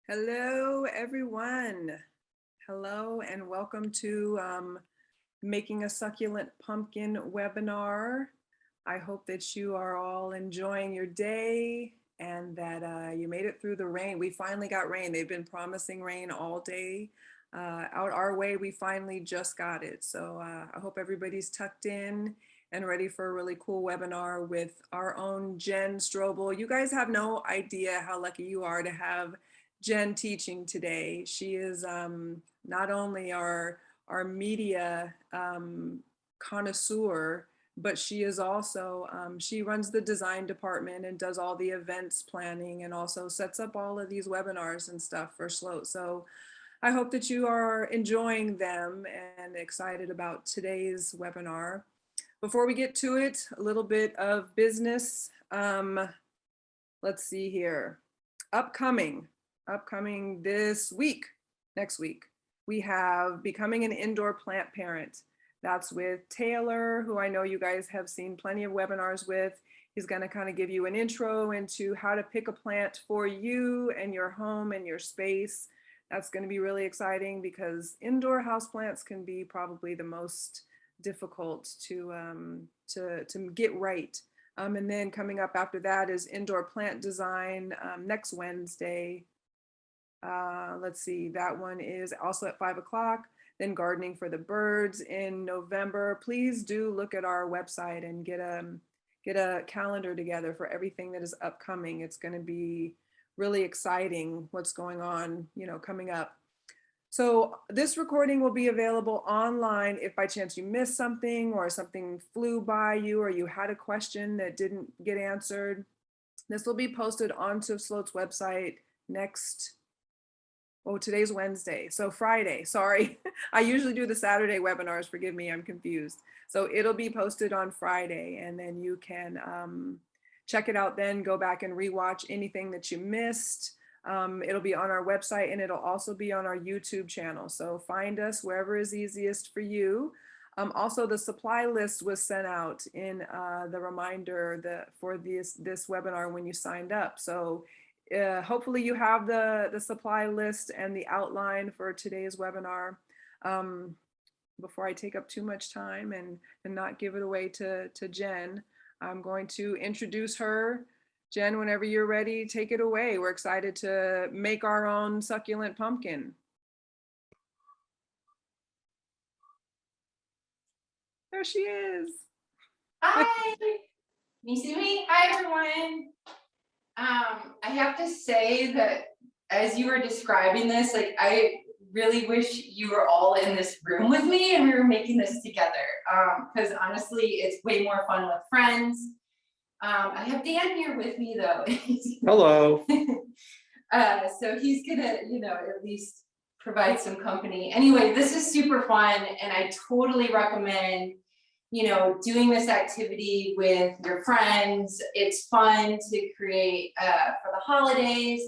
Hello, everyone. Hello, and welcome to Making a Succulent Pumpkin webinar. I hope that you are all enjoying your day and that you made it through the rain. We finally got rain. They've been promising rain all day. Out our way, we finally just got it. So I hope everybody's tucked in and ready for a really cool webinar with our own Jen Strobel. You guys have no idea how lucky you are to have Jen teaching today. She is not only our media connoisseur, but she is also, she runs the design department and does all the events planning and also sets up all of these webinars and stuff for Sloat. So I hope that you are enjoying them and excited about today's webinar. Before we get to it, a little bit of business. Let's see here. Upcoming this week, next week, we have Becoming an Indoor Plant Parent. That's with Taylor, who I know you guys have seen plenty of webinars with. He's going to kind of give you an intro into how to pick a plant for you and your home and your space. That's going to be really exciting because indoor houseplants can be probably the most difficult to get right. And then coming up after that is indoor plant design next Wednesday. Let's see, that one is also at 5 o'clock. Then gardening for the birds in November. Please do look at our website and get a calendar together for everything that is upcoming. It's going to be really exciting what's going on, coming up. So this recording will be available online if by chance you missed something or something flew by you or you had a question that didn't get answered. This will be posted onto Sloat's website today's Wednesday, so Friday, sorry. I usually do the Saturday webinars, forgive me, I'm confused. So it'll be posted on Friday and then you can check it out then, go back and rewatch anything that you missed. It'll be on our website and it'll also be on our YouTube channel. So find us wherever is easiest for you. Also, the supply list was sent out in the reminder for this webinar when you signed up. So hopefully you have the supply list and the outline for today's webinar. Before I take up too much time and not give it away to Jen, I'm going to introduce her. Jen, whenever you're ready, take it away. We're excited to make our own succulent pumpkin. There she is. Hi, can you see me? Hi, everyone. I have to say that as you were describing this, like I really wish you were all in this room with me and we were making this together. Because honestly, it's way more fun with friends. I have Dan here with me though. Hello. So he's gonna, at least provide some company. Anyway, this is super fun and I totally recommend doing this activity with your friends. It's fun to create for the holidays.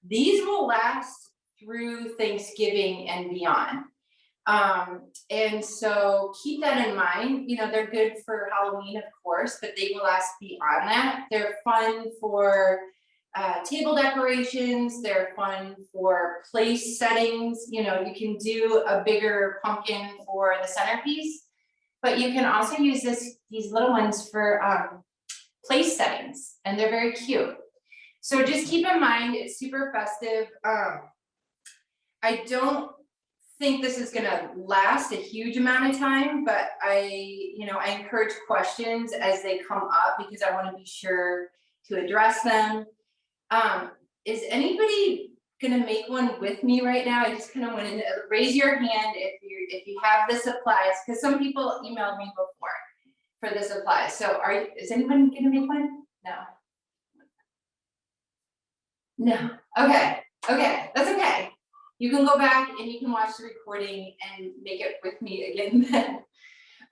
These will last through Thanksgiving and beyond. And so keep that in mind. They're good for Halloween, of course, but they will last beyond that. They're fun for table decorations. They're fun for place settings. You can do a bigger pumpkin for the centerpiece. But you can also use these little ones for place settings, and they're very cute. So just keep in mind, it's super festive. I don't think this is gonna last a huge amount of time, but I encourage questions as they come up because I want to be sure to address them. Is anybody gonna make one with me right now? I just kind of want to raise your hand if you have the supplies, because some people emailed me before for the supplies. So is anyone gonna make one? No. Okay, that's okay. You can go back and you can watch the recording and make it with me again then.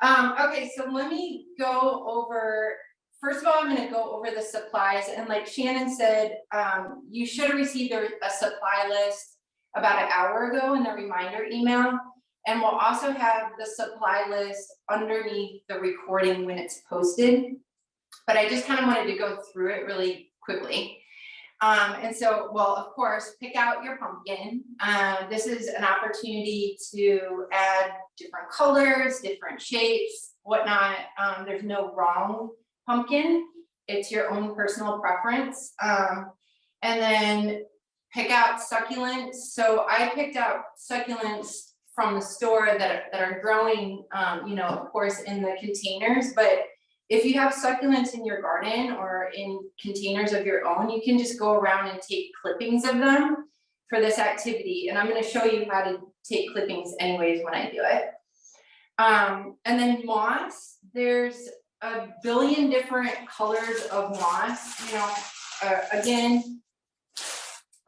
Okay, so let me go over. First of all, I'm going to go over the supplies, and like Shannon said, you should have received a supply list about an hour ago in the reminder email, and we'll also have the supply list underneath the recording when it's posted, but I just kind of wanted to go through it really quickly. And so, well, of course, pick out your pumpkin. This is an opportunity to add different colors, different shapes, whatnot. There's no wrong pumpkin. It's your own personal preference. And then pick out succulents. So I picked out succulents from the store that are growing, you know, of course, in the containers, but if you have succulents in your garden or in containers of your own, you can just go around and take clippings of them for this activity. And I'm going to show you how to take clippings anyways when I do it. And then moss, there's a billion different colors of moss, you know, again,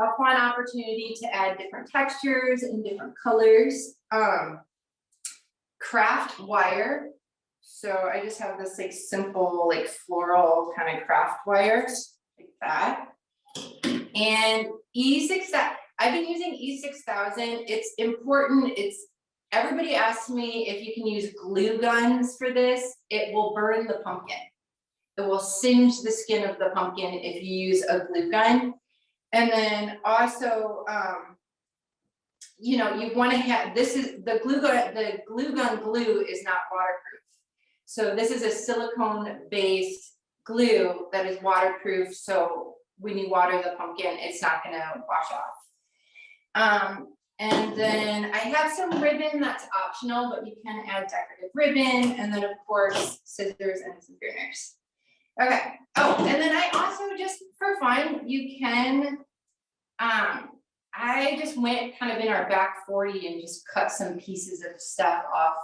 a fun opportunity to add different textures and different colors. Craft wire. So I just have this like simple, like floral kind of craft wire like that. And E6000, I've been using E6000. It's important. Everybody asks me if you can use glue guns for this. It will burn the pumpkin. It will singe the skin of the pumpkin if you use a glue gun. And then also, you know, you want to have, this is the glue gun glue is not waterproof. So this is a silicone-based glue that is waterproof. So when you water the pumpkin, it's not going to wash off. And then I have some ribbon that's optional, but you can add decorative ribbon. And then of course, scissors and some pruners. Okay. Oh, and then I also just for fun, you can, I just went kind of in our back 40 and just cut some pieces of stuff off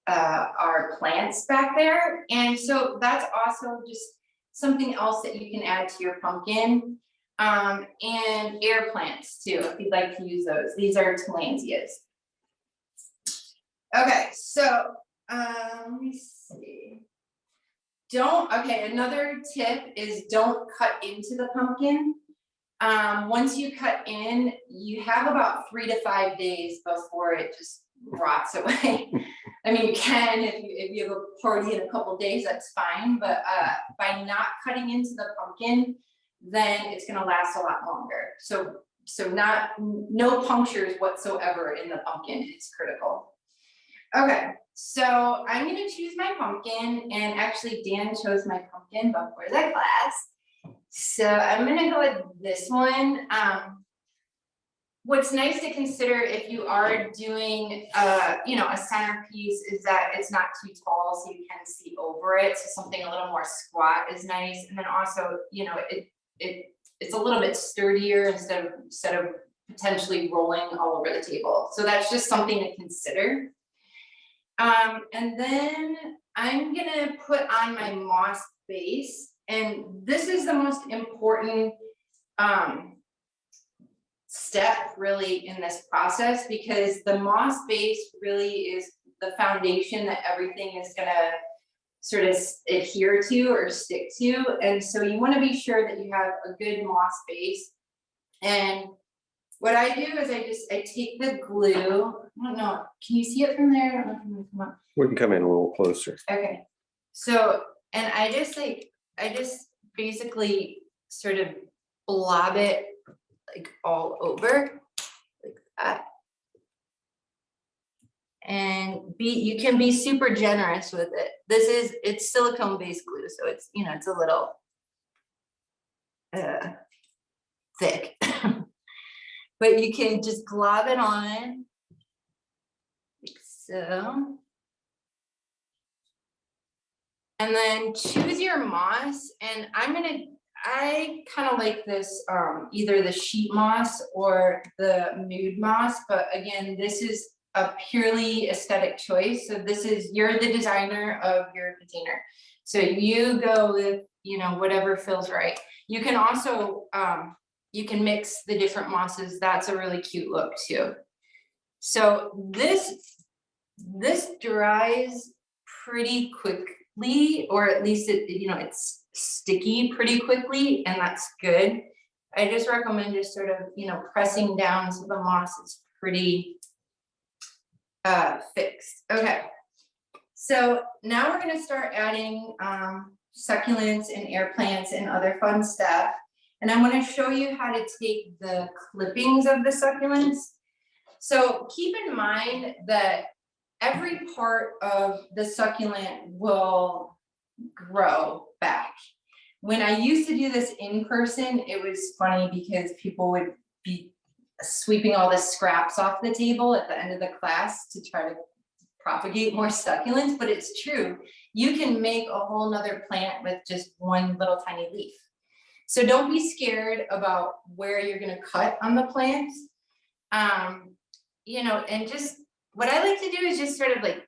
our plants back there. And so that's also just something else that you can add to your pumpkin. And air plants too, if you'd like to use those. These are tillandsias. Okay, so let me see. Another tip is don't cut into the pumpkin. Once you cut in, you have about 3 to 5 days before it just rots away. I mean, you can if you have a party in a couple of days, that's fine. But by not cutting into the pumpkin, then it's going to last a lot longer. So no punctures whatsoever in the pumpkin. It's critical. Okay, so I'm going to choose my pumpkin, and actually Dan chose my pumpkin before the class. So I'm going to go with this one. What's nice to consider if you are doing, you know, a centerpiece is that it's not too tall, so you can see over it. So something a little more squat is nice, and then also, you know, it's a little bit sturdier instead of potentially rolling all over the table. So that's just something to consider. And then I'm gonna put on my moss base, and this is the most important step really in this process, because the moss base really is the foundation that everything is gonna sort of adhere to or stick to. And so you want to be sure that you have a good moss base. And what I do is I take the glue. I don't know, can you see it from there? I don't know if you can come up. We can come in a little closer. Okay, so, and I just basically sort of blob it like all over like that. And you can be super generous with it. It's silicone based glue, so it's, you know, it's a little thick. But you can just glob it on like so. And then choose your moss, and I kind of like this, either the sheet moss or the mood moss, but again, this is a purely aesthetic choice. So you're the designer of your container. So you go with, you know, whatever feels right. You can also, you can mix the different mosses. That's a really cute look too. So this dries pretty quickly, or at least it's sticky pretty quickly, and that's good. I just recommend just sort of, pressing down so the moss is pretty fixed. Okay, so now we're going to start adding succulents and air plants and other fun stuff. And I'm gonna show you how to take the clippings of the succulents. So keep in mind that every part of the succulent will grow back. When I used to do this in person, it was funny because people would be sweeping all the scraps off the table at the end of the class to try to propagate more succulents, but it's true. You can make a whole nother plant with just one little tiny leaf. So don't be scared about where you're gonna cut on the plants. You know, and just, what I like to do is just sort of like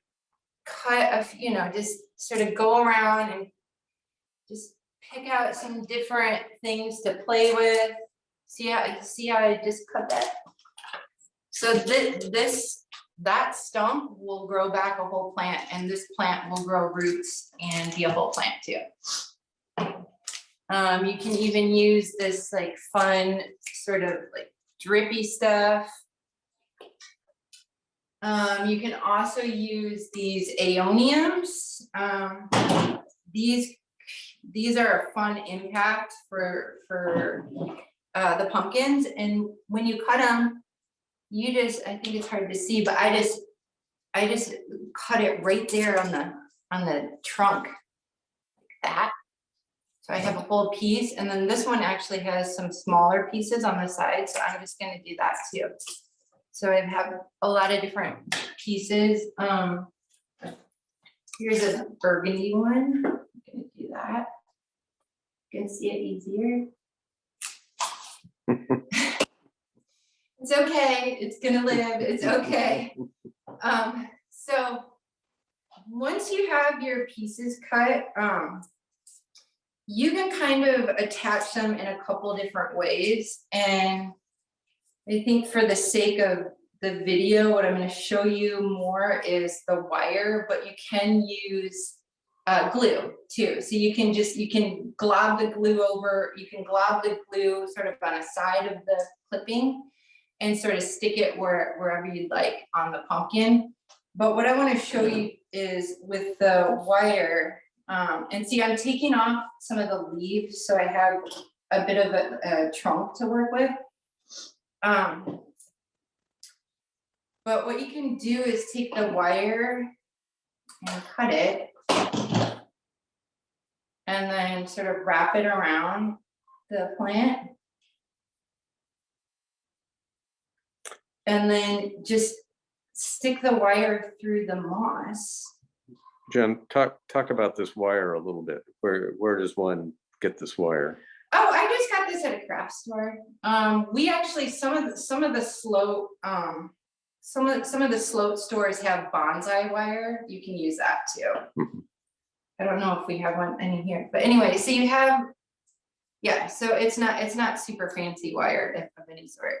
cut you know, just sort of go around and just pick out some different things to play with. See how I just cut that? So that stump will grow back a whole plant, and this plant will grow roots and be a whole plant too. You can even use this like fun sort of like drippy stuff. You can also use these aeoniums. These are a fun impact for the pumpkins, and when you cut them, you just, I think it's hard to see, but I just cut it right there on the trunk, like that. So I have a whole piece, and then this one actually has some smaller pieces on the side, so I'm just gonna do that too. So I have a lot of different pieces. Here's a burgundy one. I'm gonna do that. You can see it easier. It's okay, it's gonna live, it's okay. So once you have your pieces cut, you can kind of attach them in a couple different ways. And I think for the sake of the video, what I'm gonna show you more is the wire, but you can use glue too. So you can glob the glue over, you can glob the glue sort of on a side of the clipping and sort of stick it wherever you'd like on the pumpkin. But what I want to show you is with the wire, and see, I'm taking off some of the leaves, so I have a bit of a trunk to work with. But what you can do is take the wire and cut it, and then sort of wrap it around the plant. And then just stick the wire through the moss. Jen, talk about this wire a little bit. Where does one get this wire? Oh, I just got this at a craft store. We actually, some of the slope, some of the slope stores have bonsai wire. You can use that too. I don't know if we have one in here, but anyway, so you have, yeah, so it's not super fancy wire of any sort.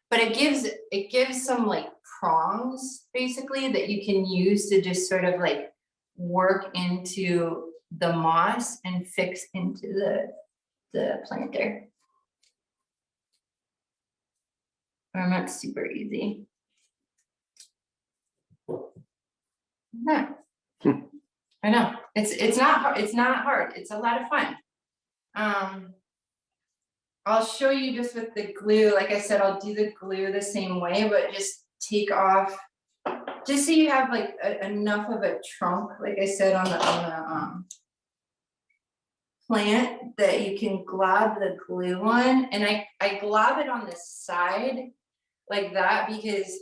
But it gives some like prongs basically that you can use to just sort of like work into the moss and fix into the planter. And that's super easy. Yeah. I know it's not hard. It's not hard. It's a lot of fun. I'll show you just with the glue. Like I said, I'll do the glue the same way, but just take off, just so you have like enough of a trunk, like I said, on the plant that you can glob the glue on. And I glob it on the side like that because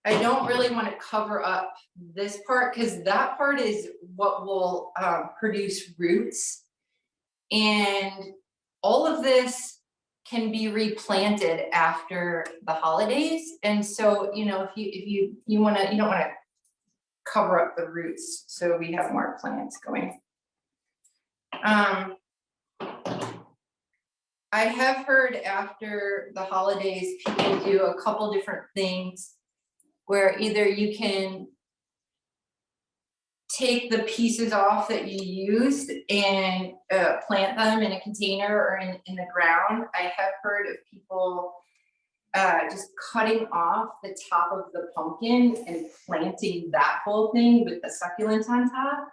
I don't really want to cover up this part, because that part is what will produce roots. And all of this can be replanted after the holidays. And so, you know, if you want to, you don't want to cover up the roots, so we have more plants going. I have heard after the holidays, people do a couple different things where either you can take the pieces off that you used and plant them in a container or in the ground. I have heard of people just cutting off the top of the pumpkin and planting that whole thing with the succulents on top.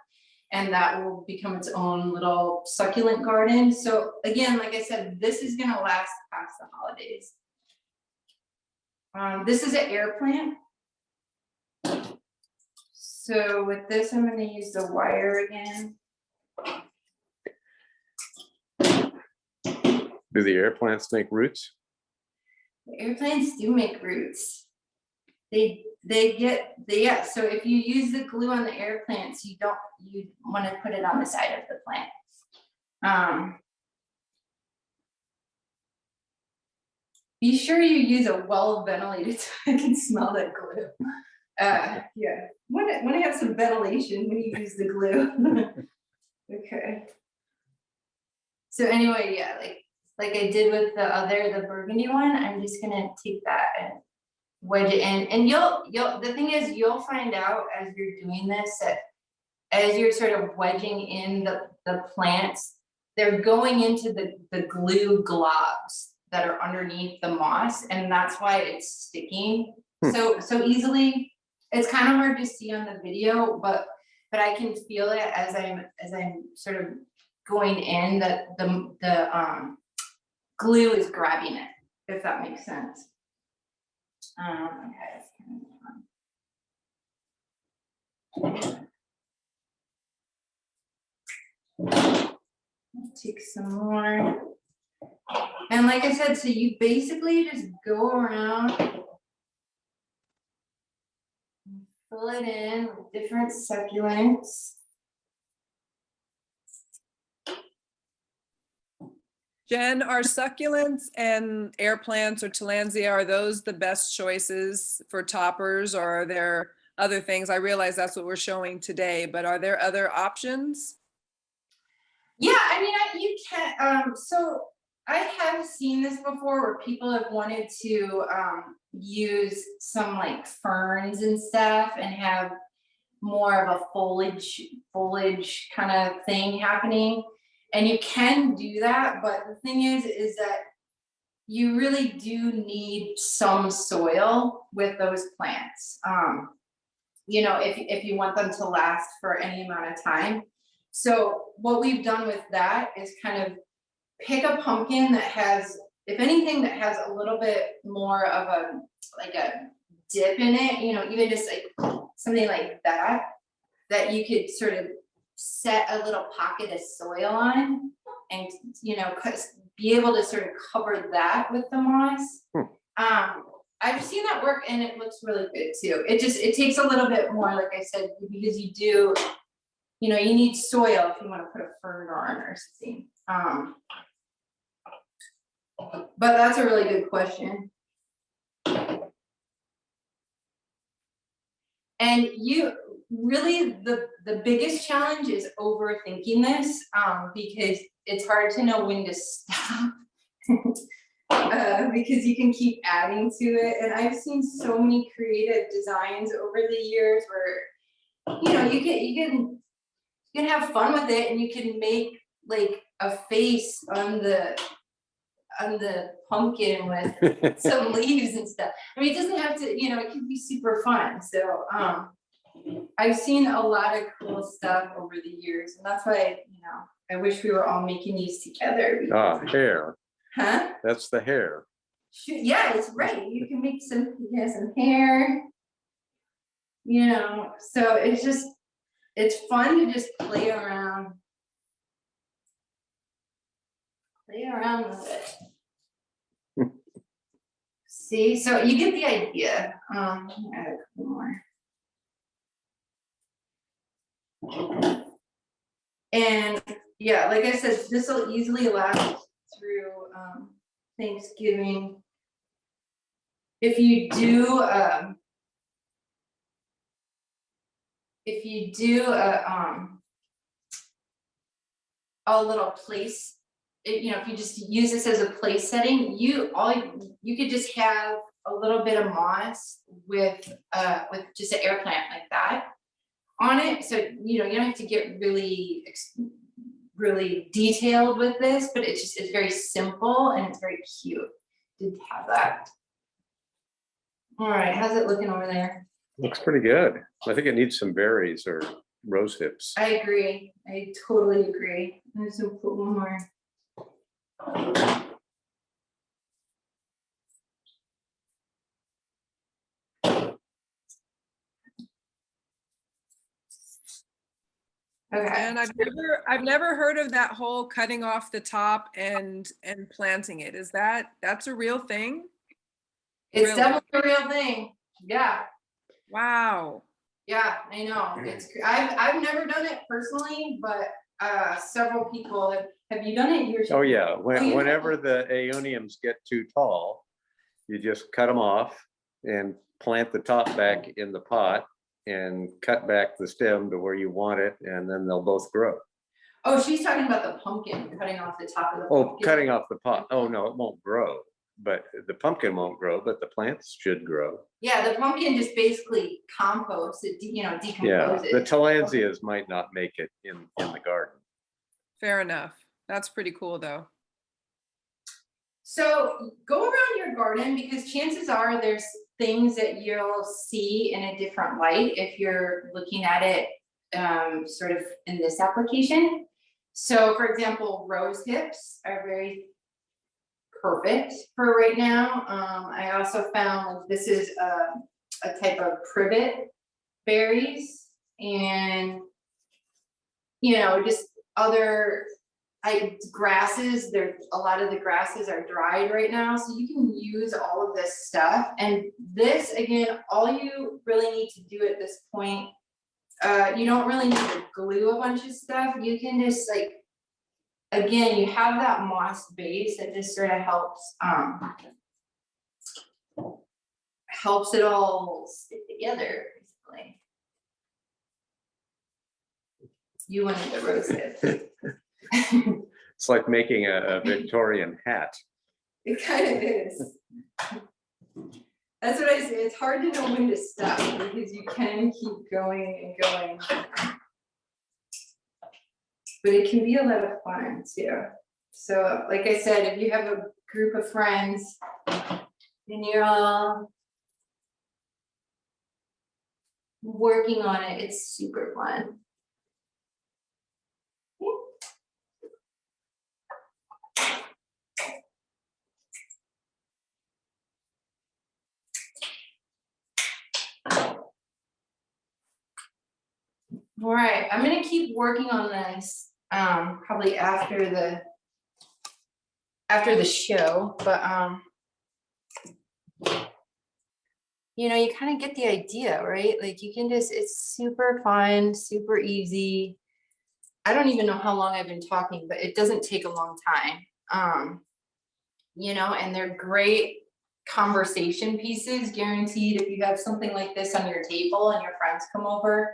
and that will become its own little succulent garden. So again, like I said, this is gonna last past the holidays. This is an air plant. So with this, I'm gonna use the wire again. Do the air plants make roots? The air plants do make roots. Yeah, so if you use the glue on the air plants, you want to put it on the side of the plant. Be sure you use a well ventilated so I can smell that glue. Yeah, want to have some ventilation when you use the glue. Okay. So anyway, yeah, like I did with the burgundy one, I'm just gonna take that and wedge it in, and the thing is, you'll find out as you're doing this that as you're sort of wedging in the plants, they're going into the glue globs that are underneath the moss, and that's why it's sticking so easily. It's kind of hard to see on the video, but I can feel it as I'm sort of going in, that the glue is grabbing it, if that makes sense. Okay, that's kind of fun. Take some more. And like I said, so you basically just go around, fill it in with different succulents. Jen, are succulents and air plants or tillandsia, are those the best choices for toppers, or are there other things? I realize that's what we're showing today, but are there other options? Yeah, I mean, you can, so I have seen this before where people have wanted to use some like ferns and stuff and have more of a foliage kind of thing happening. And you can do that, but the thing is that you really do need some soil with those plants. You know, if you want them to last for any amount of time. So what we've done with that is kind of pick a pumpkin that has, if anything, that has a little bit more of a dip in it, you know, even just like something like that you could sort of set a little pocket of soil on, and you know, be able to sort of cover that with the moss. I've seen that work and it looks really good too. It takes a little bit more, like I said, because you do, you know, you need soil if you want to put a fern on or something. But that's a really good question. And you really, the biggest challenge is overthinking this, because it's hard to know when to stop. Because you can keep adding to it. And I've seen so many creative designs over the years where, you know, you can have fun with it, and you can make like a face on the pumpkin with some leaves and stuff. I mean, it doesn't have to, you know, it can be super fun. So I've seen a lot of cool stuff over the years, and that's why, you know, I wish we were all making these together. Hair. Huh? That's the hair. Yeah, it's right. You can make some hair. You know, so it's fun to just play around with it. See, so you get the idea. Add a couple more. And yeah, like I said, this will easily last through Thanksgiving. If you do a little place, you know, if you just use this as a place setting, you could just have a little bit of moss with just an air plant like that on it. So, you know, you don't have to get really detailed with this, but it's very simple and it's very cute to have that. All right, how's it looking over there? Looks pretty good. I think it needs some berries or rose hips. I agree. I totally agree. I'm just gonna put one more. Okay. And I've never heard of that whole cutting off the top and planting it. That's a real thing? It's Really? definitely a real thing. Yeah. Wow. Yeah, I know. I've never done it personally, but several people have you done it yourself? Oh, yeah. you have? Whenever the aeoniums get too tall, you just cut them off and plant the top back in the pot and cut back the stem to where you want it, and then they'll both grow. Oh, she's talking about the pumpkin, cutting off the top of the Oh, pumpkin. cutting off the pot. Oh, no, it won't grow. But the pumpkin won't grow, but the plants should grow. Yeah, the pumpkin just basically composts it, Yeah, decomposes. the tillandsias might not make it in the garden. Fair enough. That's pretty cool though. So go around your garden, because chances are there's things that you'll see in a different light if you're looking at it sort of in this application. So for example, rose hips are very perfect for right now. I also found this is a type of privet berries, and just other grasses. There's a lot of the grasses are dried right now, so you can use all of this stuff. And this, again, all you really need to do at this point, you don't really need to glue a bunch of stuff. You can just again, you have that moss base that just sort of helps it all stick together, basically. You wanted the rose hip. It's like making a Victorian hat. It kind of is. That's what I say. It's hard to know when to stop, because you can keep going and going. But it can be a lot of fun too. So like I said, if you have a group of friends and you're all working on it, it's super fun. All right, I'm gonna keep working on this probably after the show, but you kind of get the idea, right? Like you can just, it's super fun, super easy. I don't even know how long I've been talking, but it doesn't take a long time. And they're great conversation pieces, guaranteed. If you have something like this on your table and your friends come over,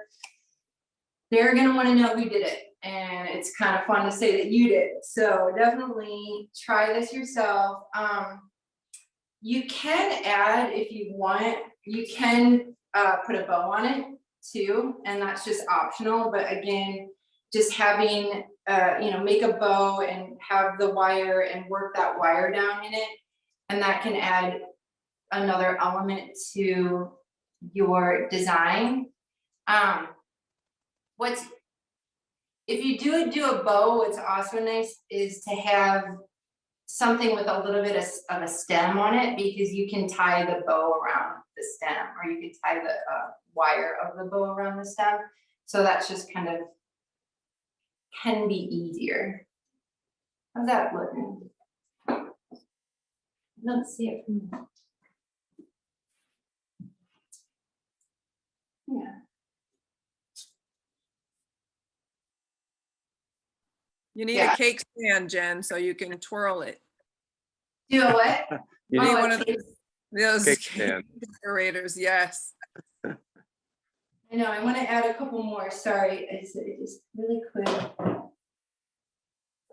they're gonna want to know who did it, and it's kind of fun to say that you did. So definitely try this yourself. You can add, if you want, you can put a bow on it too, and that's just optional. But again, just having make a bow and have the wire and work that wire down in it, and that can add another element to your design. If you do a bow, what's also nice is to have something with a little bit of a stem on it, because you can tie the bow around the stem, or you can tie the wire of the bow around the stem. So that's just kind of can be easier. How's that looking? I don't see it from there. Yeah. You need a cake stand, Jen, so you can twirl it. Do a what? You need need one of those cake cake stand. decorators, yes. I know, I want to add a couple more. Sorry, I said it just really quick.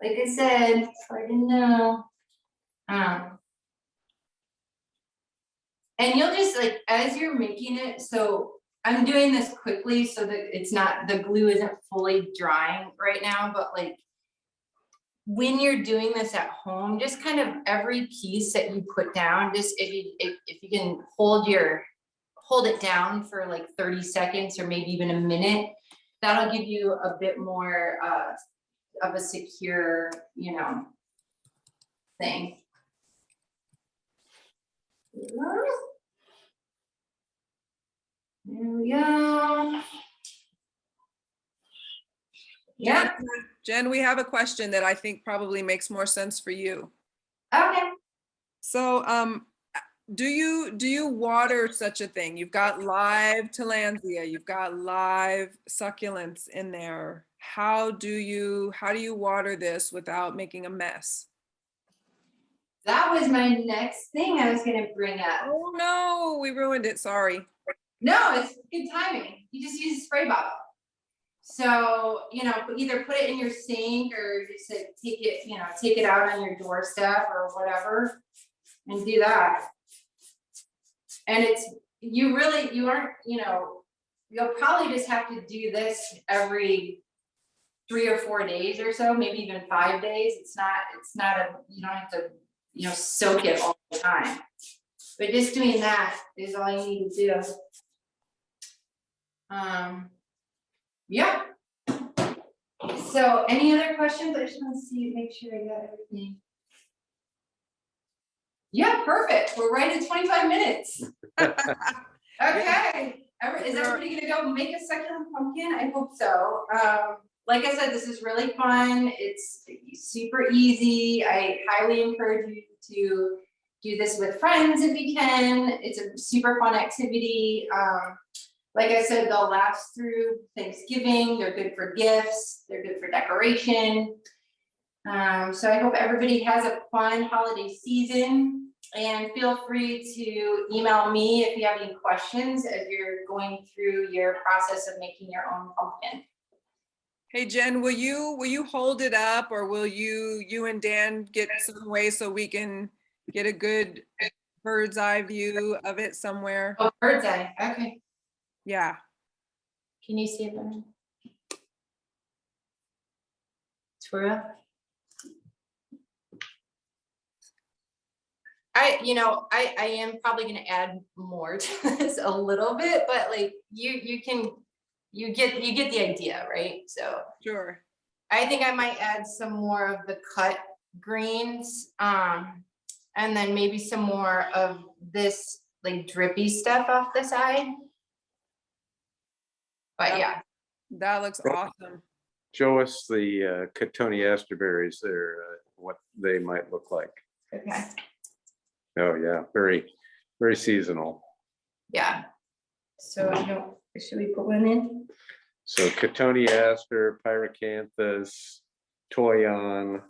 Like I said, it's hard to know. And you'll just as you're making it, so I'm doing this quickly so that it's not, the glue isn't fully drying right now, but when you're doing this at home, just kind of every piece that you put down, just if you can hold it down for 30 seconds or maybe even a minute, that'll give you a bit more of a secure, you know, thing. There we go. Yeah, Jen, we have a question that I think probably makes more sense for you. okay. So, do you water such a thing? You've got live tillandsia, you've got live succulents in there. How do you water this without making a mess? That was my next thing I was gonna bring up. Oh no, we ruined it. Sorry. No, it's good timing. You just use a spray bottle. So, you know, either put it in your sink or just take it, you know, take it out on your doorstep or whatever and do that. And you aren't, you know, you'll probably just have to do this every 3 or 4 days or so, maybe even 5 days. It's not you don't have to, you know, soak it all the time. But just doing that is all you need to do. Yeah. So any other questions? I just want to make sure I got everything. Yeah, perfect. We're right at 25 minutes. Okay. Is everybody gonna go make a succulent pumpkin? I hope so. Like I said, this is really fun. It's super easy. I highly encourage you to do this with friends if you can. It's a super fun activity. Like I said, they'll last through Thanksgiving. They're good for gifts. They're good for decoration. So I hope everybody has a fun holiday season, and feel free to email me if you have any questions as you're going through your process of making your own pumpkin. Hey Jen, will you hold it up, or will you and Dan get some way so we can get a good bird's eye view of it somewhere? Oh, bird's eye. Okay. Yeah. Can you see it better? Tora? I am probably gonna add more to this a little bit, but like you get the idea, right? So Sure. I think I might add some more of the cut greens, and then maybe some more of this like drippy stuff off the side. But yeah. That looks awesome. Show us the cotoneaster berries there, what they might look like. Okay. Oh yeah, very, very seasonal. Yeah. So should we put one in? So cotoneaster, pyracanthus, toyon,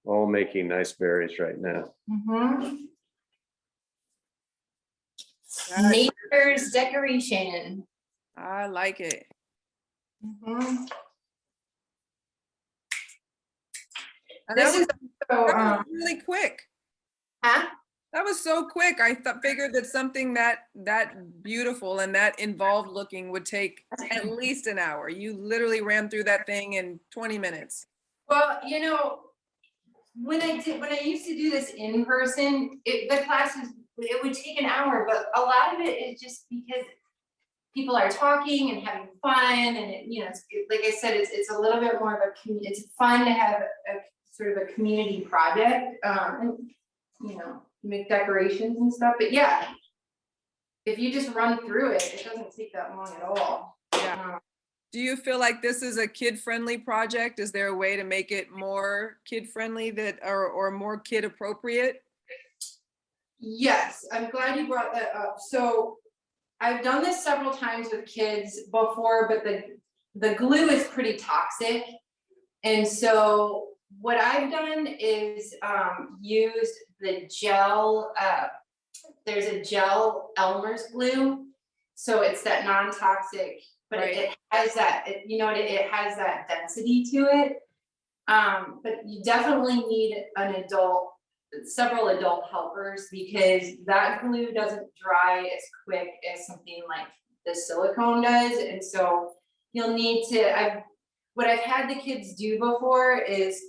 all making nice berries right now. Mm-hmm. That- Nature's decoration. I like it. Mm-hmm. And This is so that was really quick. huh? That was so quick. I figured that something that beautiful and that involved looking would take at least an hour. You literally ran through that thing in 20 minutes. Well, you know, when I used to do this in person, the classes, it would take an hour, but a lot of it is just because people are talking and having fun, and like I said, it's a little bit more of a it's fun to have a sort of a community project, and make decorations and stuff. But yeah, if you just run through it, it doesn't take that long at all. Yeah. Do you feel like this is a kid-friendly project? Is there a way to make it more kid-friendly or more kid-appropriate? Yes, I'm glad you brought that up. So I've done this several times with kids before, but the glue is pretty toxic. And so what I've done is used the gel, there's a gel Elmer's glue. So it's that non-toxic, but Right. it has that, it has that density to it. But you definitely need several adult helpers, because that glue doesn't dry as quick as something like the silicone does. And so you'll need to, what I've had the kids do before is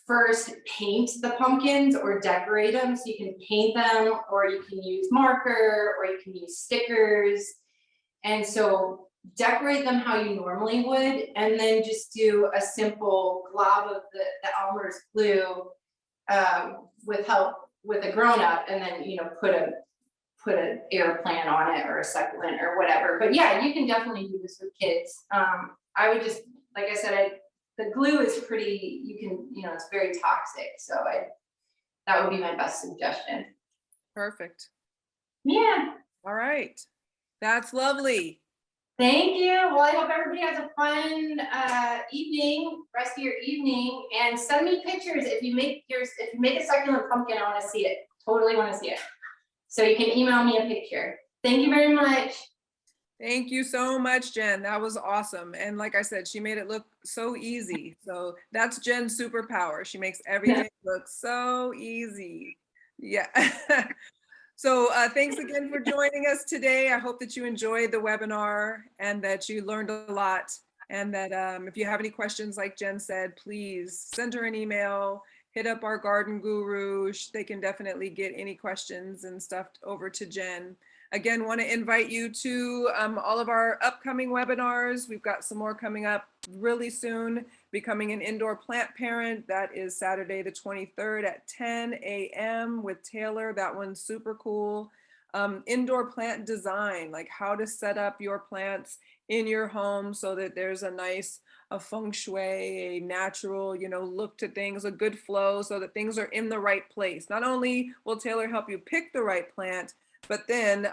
first paint the pumpkins or decorate them. So you can paint them, or you can use marker, or you can use stickers. And so decorate them how you normally would, and then just do a simple glob of the Elmer's glue with help with a grown-up, and then, you know, put an air plant on it or a succulent or whatever. But yeah, you can definitely do this with kids. I would just, like I said, the glue is pretty, you know, it's very toxic. So that would be my best suggestion. Perfect. Yeah. All right. That's lovely. Thank you. Well, I hope everybody has a fun evening, rest of your evening, and send me pictures if you make a succulent pumpkin. I want to see it. Totally want to see it. So you can email me a picture. Thank you very much. Thank you so much, Jen. That was awesome. And like I said, she made it look so easy. So that's Jen's superpower. She makes everything look so easy. Yeah. So thanks again for joining us today. I hope that you enjoyed the webinar and that you learned a lot. And that if you have any questions, like Jen said, please send her an email, hit up our garden guru. They can definitely get any questions and stuff over to Jen. Again, want to invite you to all of our upcoming webinars. We've got some more coming up really soon. Becoming an indoor plant parent. That is Saturday the 23rd at 10 a.m. with Taylor. That one's super cool. Indoor plant design, like how to set up your plants in your home so that there's a feng shui, a natural, you know, look to things, a good flow so that things are in the right place. Not only will Taylor help you pick the right plant, but then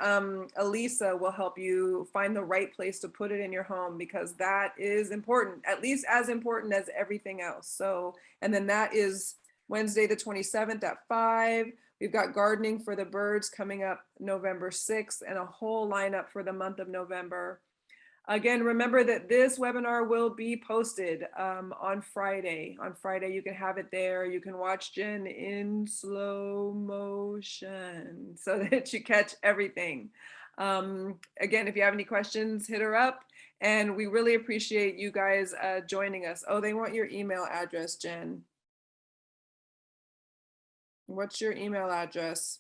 Elisa will help you find the right place to put it in your home, because that is important, at least as important as everything else. So, and then that is Wednesday the 27th at 5. We've got gardening for the birds coming up November 6th, and a whole lineup for the month of November. Again, remember that this webinar will be posted on Friday. On Friday, you can have it there. You can watch Jen in slow motion so that you catch everything. Again, if you have any questions, hit her up. And we really appreciate you guys joining us. Oh, they want your email address, Jen. What's your email address?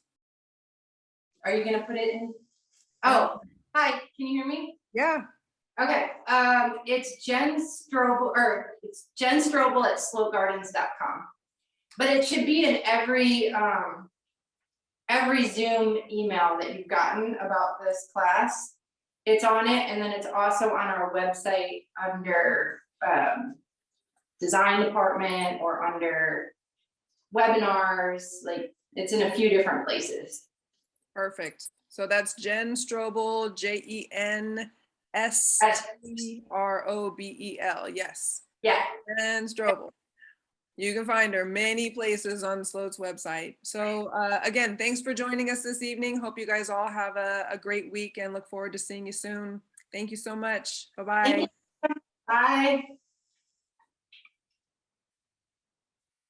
Are you gonna put it in? Oh, hi, can you hear me? Yeah. Okay, it's Jen Strobel, or it's Jen Strobel at slowgardens.com. But it should be in every Zoom email that you've gotten about this class. It's on it, and then it's also on our website under design department or under webinars. Like, it's in a few different places. Perfect. So that's Jen Strobel, Jen Strobel. Yes. Yeah. Jen Strobel. You can find her many places on Sloat's website. So again, thanks for joining us this evening. Hope you guys all have a great week and look forward to seeing you soon. Thank you so much. Bye-bye. Bye.